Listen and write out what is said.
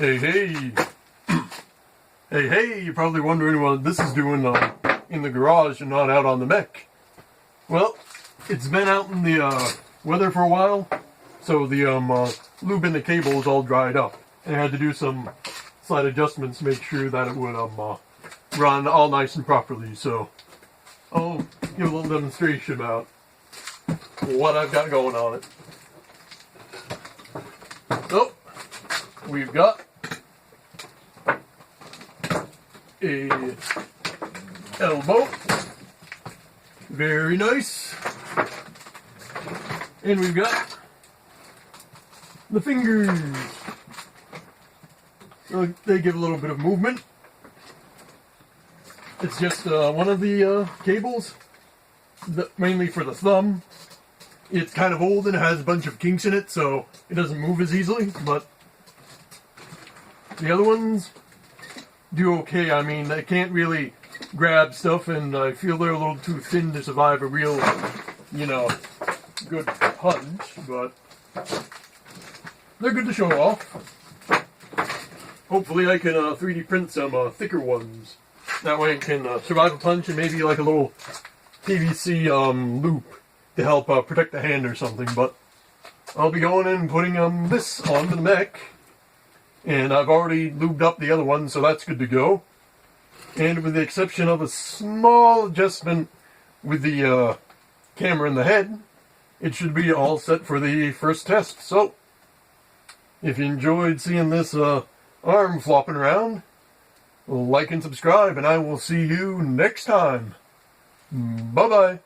Hey, hey! Hey, you're probably wondering what this is doing in the garage and not out on the mech. Well, it's been out in the weather for a while, so the lube in the cable is all dried up. And I had to do some slight adjustments to make sure that it would run all nice and properly. So I'll give a little demonstration about what I've got going on it. So, we've got a elbow, very nice, and we've got the fingers, so they give a little bit of movement. It's just one of the cables, mainly for the thumb. It's kind of old and it has a bunch of kinks in it, so it doesn't move as easily, but the other ones do okay. I mean, they can't really grab stuff, and I feel they're a little too thin to survive a real, good punch, but they're good to show off. Hopefully I can 3D print some thicker ones. That way it can survive a punch and maybe like a little PVC loop to help protect the hand or something. But I'll be going in and putting this onto the mech. And I've already lubed up the other one, so that's good to go. And with the exception of a small adjustment with the camera in the head, it should be all set for the first test. So, if you enjoyed seeing this arm flopping around, like and subscribe, and I will see you next time. Bye-bye.